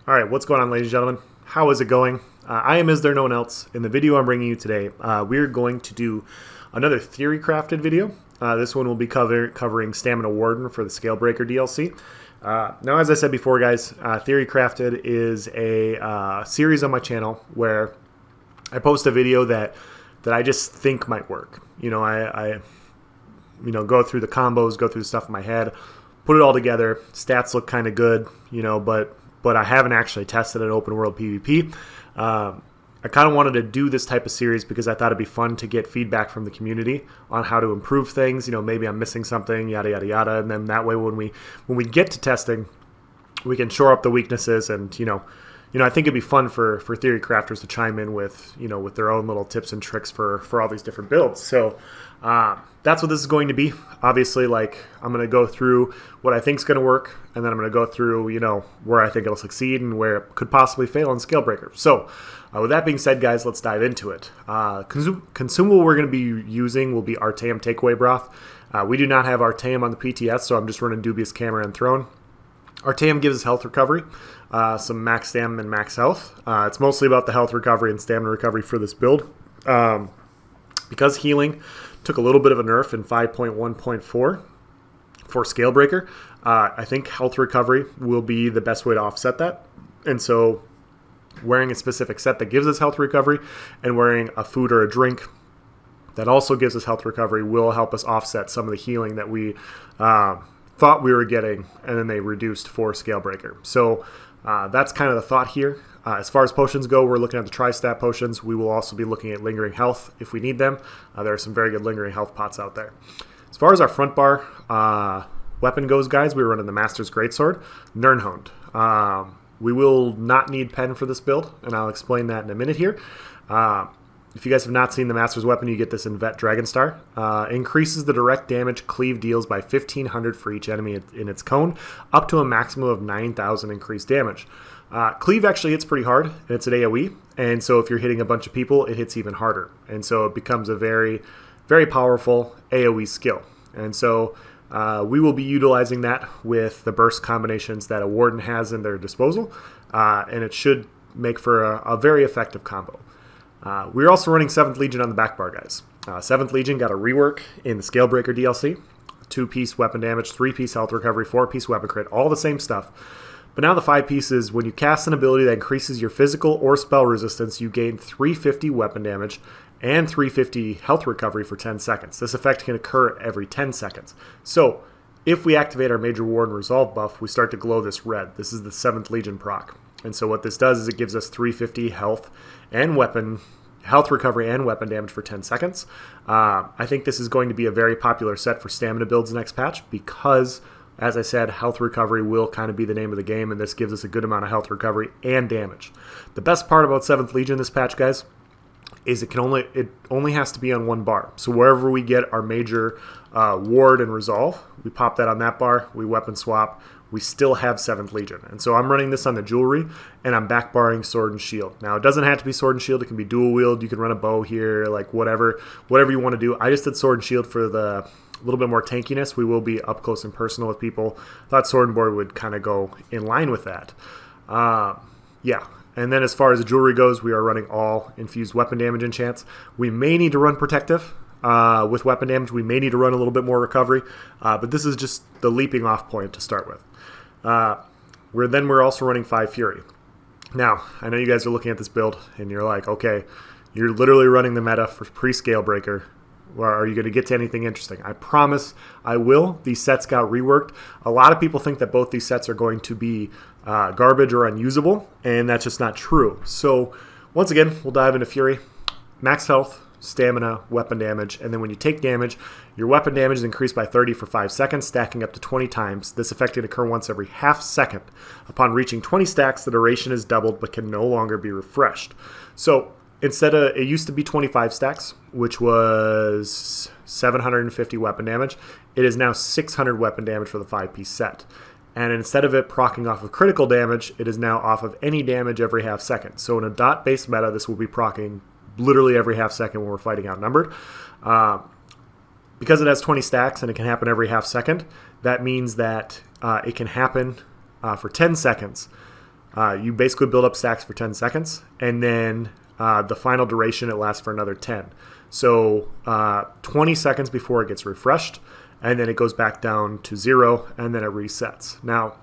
All right, what's going on, ladies and gentlemen? How is it going? I am Is There No One Else. In the video I'm bringing you today, we're going to do another Theory Crafted video. This one will be covering Stamina Warden for the Scalebreaker DLC. Now, as I said before, guys, Theory Crafted is a series on my channel where I post a video that I just think might work. I go through the combos, go through the stuff in my head, put it all together. Stats look kind of good, but I haven't actually tested it open world PvP. I kind of wanted to do this type of series because I thought it'd be fun to get feedback from the community on how to improve things. Maybe I'm missing something, yada yada yada, and then that way when we get to testing, we can shore up the weaknesses. And I think it'd be fun for theory crafters to chime in with with their own little tips and tricks for all these different builds. So that's what this is going to be. Obviously, I'm going to go through what I think is going to work, and then I'm going to go through where I think it'll succeed and where it could possibly fail in Scalebreaker. So with that being said, guys, let's dive into it. Consumable we're going to be using will be Artaeum Takeaway Broth. We do not have Artaeum on the PTS, so I'm just running Dubious Camera and Throne. Artaeum gives us health recovery, some max stamina and max health. It's mostly about the health recovery and stamina recovery for this build. Because healing took a little bit of a nerf in 5.1.4 for Scalebreaker, I think health recovery will be the best way to offset that. And so wearing a specific set that gives us health recovery and wearing a food or a drink that also gives us health recovery will help us offset some of the healing that we thought we were getting, and then they reduced for Scalebreaker. So that's kind of the thought here. As far as potions go, we're looking at the tri-stat potions. We will also be looking at lingering health if we need them. There are some very good lingering health pots out there. As far as our front bar weapon goes, guys, we're running the Master's Greatsword, Nirnhund. We will not need pen for this build, and I'll explain that in a minute here. If you guys have not seen the Master's Weapon, you get this in Vet Dragonstar. Increases the direct damage Cleave deals by 1,500 for each enemy in its cone, up to a maximum of 9,000 increased damage. Cleave actually hits pretty hard, and it's an AoE, and so if you're hitting a bunch of people, it hits even harder. And so it becomes a very, very powerful AoE skill. And so we will be utilizing that with the burst combinations that a Warden has in their disposal, and it should make for a very effective combo. We're also running 7th Legion on the back bar, guys. 7th Legion got a rework in the Scalebreaker DLC. 2-piece weapon damage, 3-piece health recovery, 4-piece weapon crit, all the same stuff. But now the 5-piece is when you cast an ability that increases your physical or spell resistance, you gain 350 weapon damage and 350 health recovery for 10 seconds. This effect can occur every 10 seconds. So if we activate our Major Warden Resolve buff, we start to glow this red. This is the 7th Legion proc. And so what this does is it gives us 350 health recovery and weapon damage for 10 seconds. I think this is going to be a very popular set for stamina builds next patch because, as I said, health recovery will kind of be the name of the game, and this gives us a good amount of health recovery and damage. The best part about 7th Legion this patch, guys, is it only has to be on one bar. So wherever we get our major ward and resolve, we pop that on that bar, we weapon swap, we still have 7th Legion. And so I'm running this on the jewelry, and I'm back barring sword and shield. Now, it doesn't have to be sword and shield. It can be dual wield. You can run a bow here, like whatever you want to do. I just did sword and shield for the little bit more tankiness. We will be up close and personal with people. Thought sword and board would kind of go in line with that. Yeah. And then as far as the jewelry goes, we are running all infused weapon damage enchants. We may need to run protective with weapon damage. We may need to run a little bit more recovery, but this is just the leaping off point to start with. We're also running 5 Fury. Now, I know you guys are looking at this build, and you're like, okay, you're literally running the meta for pre-Scalebreaker. Or are you going to get to anything interesting? I promise I will. These sets got reworked. A lot of people think that both these sets are going to be garbage or unusable, and that's just not true. So once again, we'll dive into Fury. Max health, stamina, weapon damage, and then when you take damage, your weapon damage is increased by 30 for 5 seconds, stacking up to 20 times. This effect can occur once every half second. Upon reaching 20 stacks, the duration is doubled but can no longer be refreshed. So instead of, it used to be 25 stacks, which was 750 weapon damage. It is now 600 weapon damage for the 5-piece set. And instead of it proccing off of critical damage, it is now off of any damage every half second. So in a dot-based meta, this will be proccing literally every half second when we're fighting outnumbered. Because it has 20 stacks and it can happen every half second, that means that it can happen for 10 seconds You basically build up stacks for 10 seconds, and then the final duration, it lasts for another 10. So 20 seconds before it gets refreshed, and then it goes back down to 0, and then it resets. Now,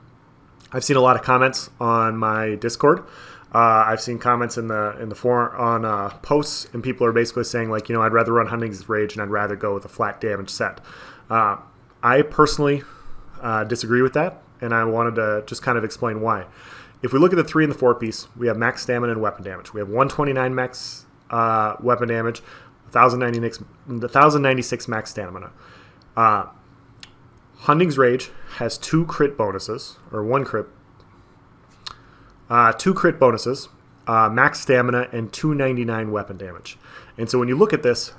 I've seen a lot of comments on my Discord. I've seen comments in the forum on posts, and people are basically saying, like, I'd rather run Hunting's Rage and I'd rather go with a flat damage set. I personally disagree with that, and I wanted to just kind of explain why. If we look at the 3 and the 4 piece, we have max stamina and weapon damage. We have 129 max weapon damage, 1096 max stamina. Hunting's Rage has 2 crit bonuses, or 1 crit. 2 crit bonuses, max stamina, and 299 weapon damage. And so when you look at this,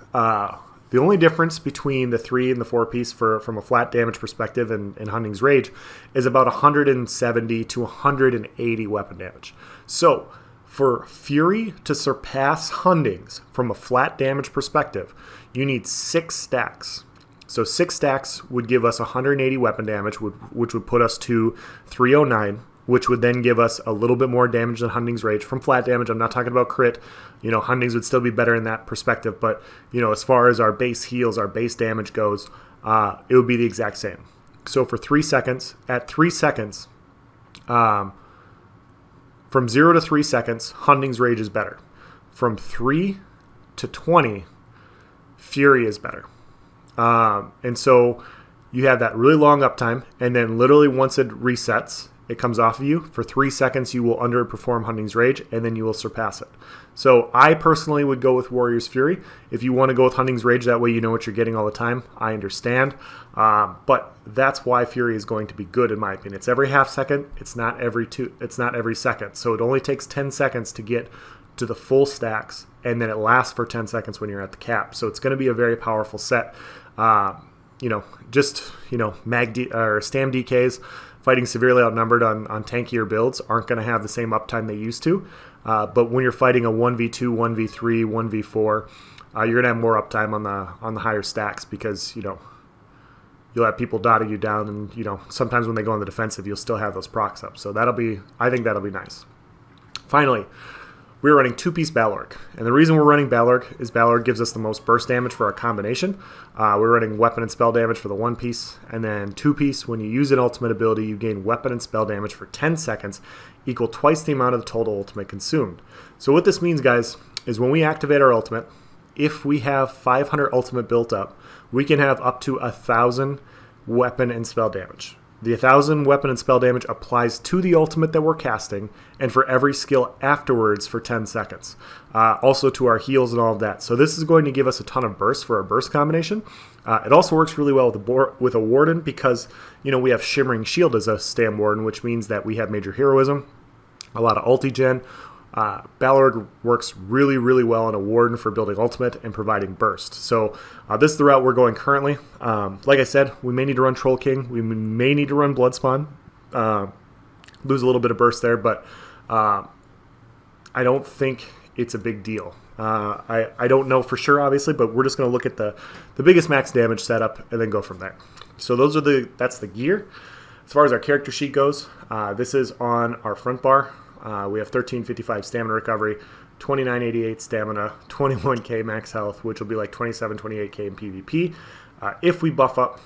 the only difference between the 3 and the 4 piece from a flat damage perspective in Hunting's Rage is about 170 to 180 weapon damage. So for Fury to surpass Hunting's from a flat damage perspective, you need 6 stacks. So 6 stacks would give us 180 weapon damage, which would put us to 309, which would then give us a little bit more damage than Hunting's Rage. From flat damage, I'm not talking about crit. Hunting's would still be better in that perspective, but, as far as our base heals, our base damage goes, it would be the exact same. So for 3 seconds, at 3 seconds, from 0 to 3 seconds, Hunting's Rage is better. From 3 to 20, Fury is better. And so you have that really long uptime, and then literally once it resets, it comes off of you. For 3 seconds, you will underperform Hunting's Rage, and then you will surpass it. So I personally would go with Warrior's Fury. If you want to go with Hunting's Rage, that way you know what you're getting all the time. I understand. But that's why Fury is going to be good, in my opinion. It's every half second. It's not every second. So it only takes 10 seconds to get to the full stacks, and then it lasts for 10 seconds when you're at the cap. So it's going to be a very powerful set. Mag or Stam DKs fighting severely outnumbered on tankier builds aren't going to have the same uptime they used to. But when you're fighting a 1v2, 1v3, 1v4, you're going to have more uptime on the higher stacks because, you'll have people dotting you down, and, sometimes when they go on the defensive, you'll still have those procs up. So I think that'll be nice. Finally, we're running 2-piece Balorg. And the reason we're running Balorg is Balorg gives us the most burst damage for our combination. We're running weapon and spell damage for the 1-piece. And then 2-piece, when you use an ultimate ability, you gain weapon and spell damage for 10 seconds, equal twice the amount of the total ultimate consumed. So what this means, guys, is when we activate our ultimate, if we have 500 ultimate built up, we can have up to 1,000 weapon and spell damage. The 1,000 weapon and spell damage applies to the ultimate that we're casting, and for every skill afterwards for 10 seconds. Also to our heals and all of that. So this is going to give us a ton of burst for our burst combination. It also works really well with a Warden because, we have Shimmering Shield as a Stam Warden, which means that we have major heroism, a lot of ulti-gen. Balorg works really, really well in a Warden for building ultimate and providing burst. So this is the route we're going currently. Like I said, we may need to run Troll King. We may need to run Bloodspawn. Lose a little bit of burst there, but I don't think it's a big deal. I don't know for sure, obviously, but we're just going to look at the biggest max damage setup and then go from there. So that's the gear. As far as our character sheet goes, this is on our front bar. We have 1355 stamina recovery, 2988 stamina, 21k max health, which will be like 27, 28k in PvP. If we buff up,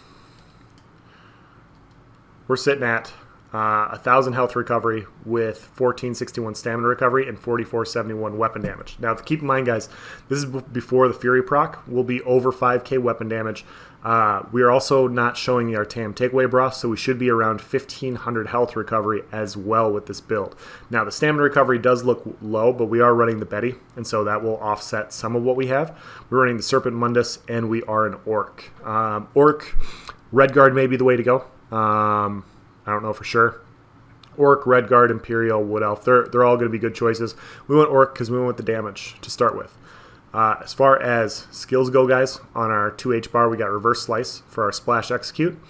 we're sitting at 1,000 health recovery with 1461 stamina recovery and 4471 weapon damage. Now, keep in mind, guys, this is before the Fury proc. We'll be over 5k weapon damage. We are also not showing the Artam takeaway buff, so we should be around 1,500 health recovery as well with this build. Now, the stamina recovery does look low, but we are running the Betty, and so that will offset some of what we have. We're running the Serpent Mundus, and we are an Orc. Orc, Redguard may be the way to go. I don't know for sure. Orc, Redguard, Imperial, Wood Elf, they're all going to be good choices. We went Orc because we went with the damage to start with. As far as skills go, guys, on our 2H bar, we got Reverse Slice for our Splash Execute.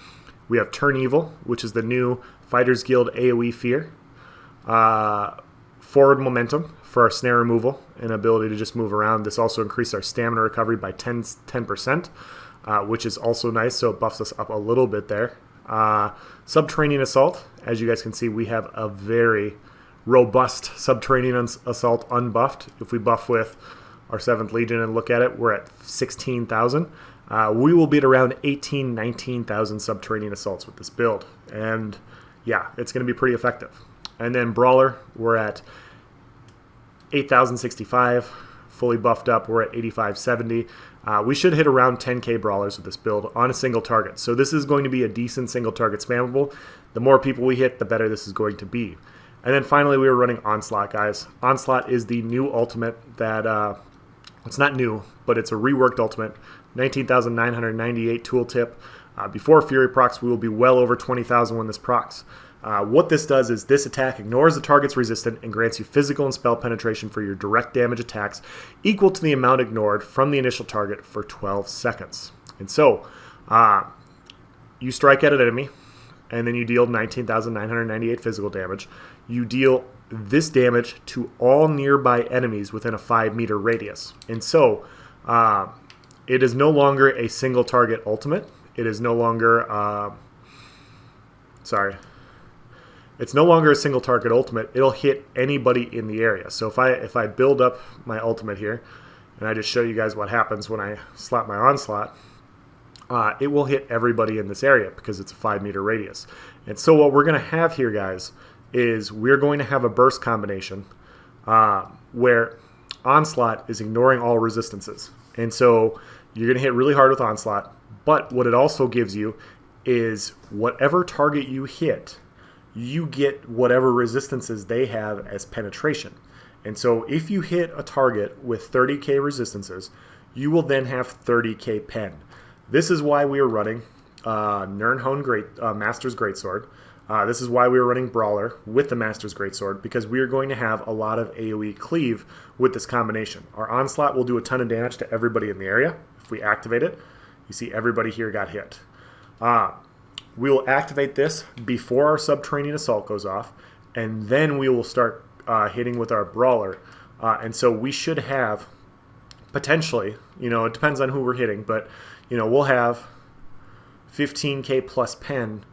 We have Turn Evil, which is the new Fighters Guild AOE Fear. Forward Momentum for our Snare Removal and ability to just move around. This also increased our stamina recovery by 10%, which is also nice, so it buffs us up a little bit there. Subterranean Assault, as you guys can see, we have a very, robust subterranean assault unbuffed. If we buff with our 7th Legion and look at it, we're at 16,000. We will be at around 18,000, 19,000 subterranean assaults with this build. And yeah, it's going to be pretty effective. And then Brawler, we're at 8,065. Fully buffed up, we're at 8,570. We should hit around 10k Brawlers with this build on a single target. So this is going to be a decent single target spammable. The more people we hit, the better this is going to be. And then finally, we were running Onslaught, guys. Onslaught is the new ultimate that, it's not new, but it's a reworked ultimate. 19,998 tooltip. Before Fury procs, we will be well over 20,000 when this procs. What this does is this attack ignores the target's resistance and grants you physical and spell penetration for your direct damage attacks equal to the amount ignored from the initial target for 12 seconds. And so, you strike at an enemy, and then you deal 19,998 physical damage. You deal this damage to all nearby enemies within a 5-meter radius. And so, it is no longer a single target ultimate. It is no longer, it's no longer a single target ultimate. It'll hit anybody in the area. So if I build up my ultimate here, and I just show you guys what happens when I slap my Onslaught, it will hit everybody in this area because it's a 5-meter radius. And so what we're going to have here, guys, is we're going to have a burst combination where Onslaught is ignoring all resistances. And so you're going to hit really hard with Onslaught, but what it also gives you is whatever target you hit, you get whatever resistances they have as penetration. And so if you hit a target with 30k resistances, you will then have 30k pen. This is why we are running Nirnhone Master's Greatsword. This is why we are running Brawler with the Master's Greatsword, because we are going to have a lot of AoE cleave with this combination. Our Onslaught will do a ton of damage to everybody in the area. If we activate it, you see everybody here got hit. We will activate this before our Subterranean Assault goes off, and then we will start hitting with our Brawler. And so we should have, potentially, it depends on who we're hitting, but, we'll have 15k plus pen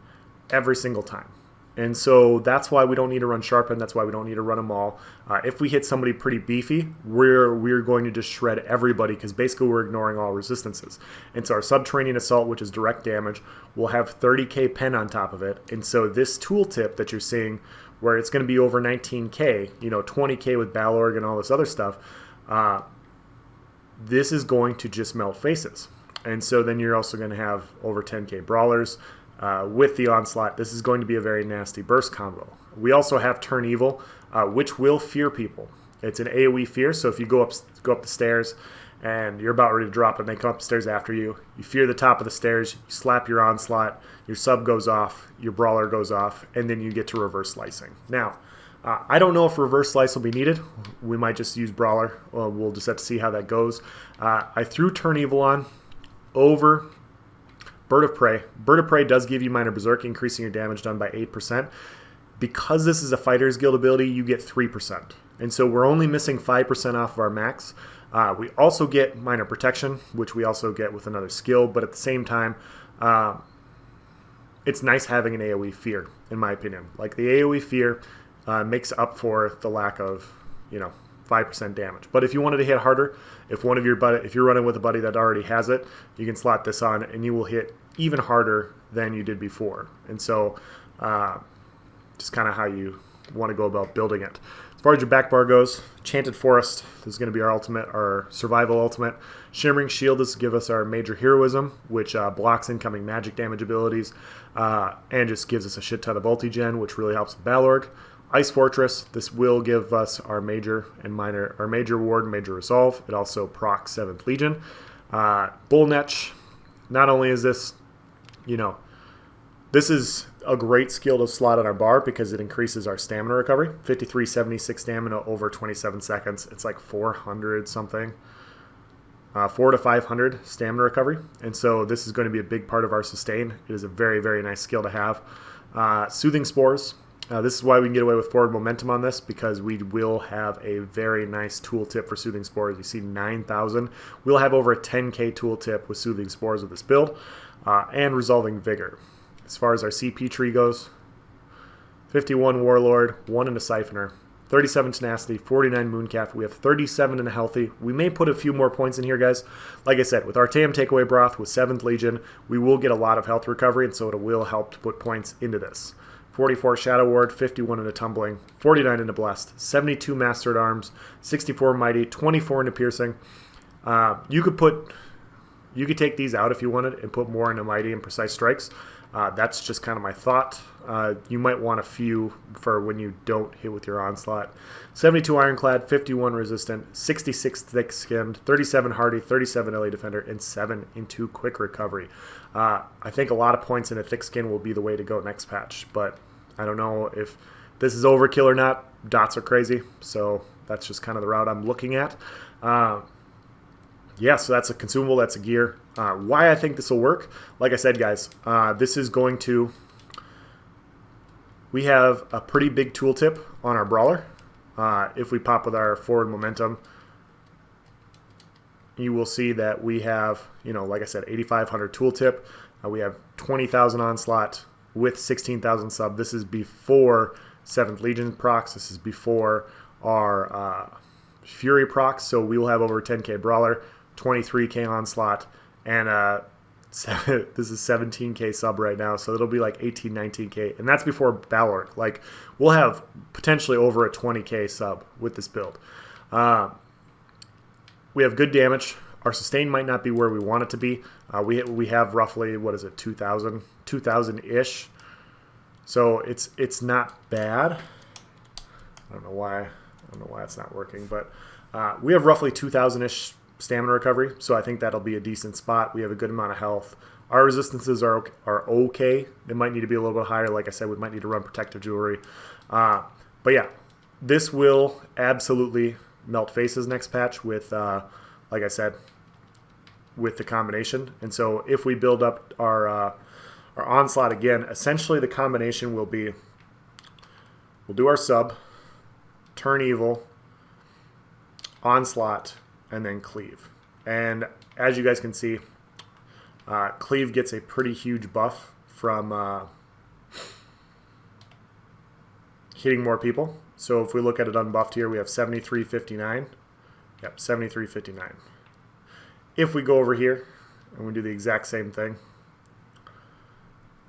every single time. And so that's why we don't need to run Sharpen. That's why we don't need to run them all. If we hit somebody pretty beefy, we're going to just shred everybody because basically we're ignoring all resistances. And so our Subterranean Assault, which is direct damage, will have 30k pen on top of it. And so this tooltip that you're seeing, where it's going to be over 19k, 20k with Balorg and all this other stuff, this is going to just melt faces. And so then you're also going to have over 10k Brawlers. With the Onslaught, this is going to be a very nasty burst combo. We also have Turn Evil, which will fear people. It's an AoE fear, so if you go up the stairs and you're about ready to drop and they come up the stairs after you, you fear the top of the stairs, you slap your Onslaught, your sub goes off, your Brawler goes off, and then you get to reverse slicing. Now, I don't know if reverse slice will be needed. We might just use Brawler. We'll just have to see how that goes. I threw Turn Evil on over Bird of Prey. Bird of Prey does give you minor berserk, increasing your damage done by 8%. Because this is a Fighter's Guild ability, you get 3%. And so we're only missing 5% off of our max. We also get minor protection, which we also get with another skill, but at the same time, it's nice having an AoE fear, in my opinion. Like, the AoE fear makes up for the lack of, 5% damage. But if you wanted to hit harder, if you're running with a buddy that already has it, you can slot this on and you will hit even harder than you did before. And so just kind of how you want to go about building it. As far as your back bar goes, Chanted Forest, this is going to be our ultimate, our survival ultimate. Shimmering Shield, this will give us our major heroism, which blocks incoming magic damage abilities and just gives us a shit ton of ulti-gen, which really helps with Balorg. Ice Fortress, this will give us our major and minor, our major ward and major resolve. It also procs 7th Legion. Bullnetch, not only is this, this is a great skill to slot on our bar because it increases our stamina recovery. 5376 stamina over 27 seconds. It's like 400 something. 400 to 500 stamina recovery. And so this is going to be a big part of our sustain. It is a very, very nice skill to have. Soothing Spores. This is why we can get away with forward momentum on this, because we will have a very nice tooltip for Soothing Spores. You see 9,000. We'll have over a 10k tooltip with Soothing Spores with this build. And Resolving Vigor. As far as our CP tree goes, 51 Warlord, 1 in a Siphoner, 37 Tenacity, 49 Mooncalf. We have 37 in a Healthy. We may put a few more points in here, guys. Like I said, with our TAM Takeaway Broth with 7th Legion, we will get a lot of health recovery, and so it will help to put points into this. 44 Shadow Ward, 51 in a Tumbling, 49 in a Blessed, 72 Master at Arms, 64 Mighty, 24 in a Piercing. You could take these out if you wanted and put more into Mighty and Precise Strikes. That's just kind of my thought. You might want a few for when you don't hit with your Onslaught. 72 Ironclad, 51 Resistant, 66 Thick Skinned, 37 Hardy, 37 LA Defender, and 7 into Quick Recovery. I think a lot of points in a Thick Skin will be the way to go next patch, but I don't know if this is overkill or not. Dots are crazy, so that's just kind of the route I'm looking at. Yeah, so that's a consumable, that's a gear. Why I think this will work, like I said, guys, this is going to... We have a pretty big tooltip on our Brawler. If we pop with our forward momentum, you will see that we have, like I said, 8,500 tooltip. We have 20,000 Onslaught with 16,000 sub. This is before 7th Legion procs. This is before our Fury procs. So we will have over 10k Brawler, 23k Onslaught, and this is 17k sub right now, so it'll be like 18, 19k, and that's before Balor. Like, we'll have potentially over a 20k sub with this build. We have good damage. Our sustain might not be where we want it to be. We have roughly, what is it, 2,000-ish. So it's not bad. I don't know why it's not working, but we have roughly 2,000-ish stamina recovery, so I think that'll be a decent spot. We have a good amount of health. Our resistances are okay. They might need to be a little bit higher. Like I said, we might need to run protective jewelry. But yeah, this will absolutely melt faces next patch with, like I said, with the combination. And so if we build up our Onslaught again, essentially the combination will be, we'll do our sub, turn evil, Onslaught, and then Cleave. And as you guys can see, Cleave gets a pretty huge buff from hitting more people. So if we look at it unbuffed here, we have 7359. Yep, 7359. If we go over here and we do the exact same thing,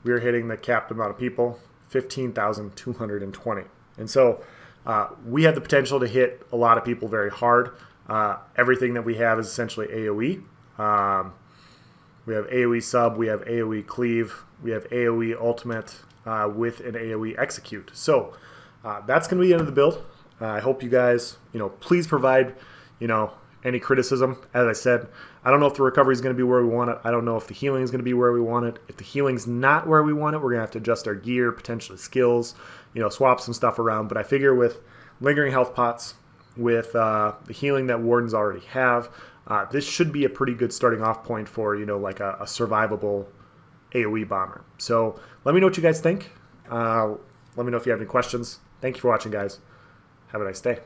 we are hitting the capped amount of people, 15,220. And so we have the potential to hit a lot of people very hard. Everything that we have is essentially AoE. We have AoE sub, we have AoE cleave, we have AoE ultimate with an AoE execute. So that's going to be the end of the build. I hope you guys, please provide, any criticism. As I said, I don't know if the recovery is going to be where we want it. I don't know if the healing is going to be where we want it. If the healing's not where we want it, we're going to have to adjust our gear, potentially skills, swap some stuff around. But I figure with lingering health pots, with the healing that Wardens already have, this should be a pretty good starting off point for, like a survivable AoE bomber. So let me know what you guys think. Let me know if you have any questions. Thank you for watching, guys. Have a nice day.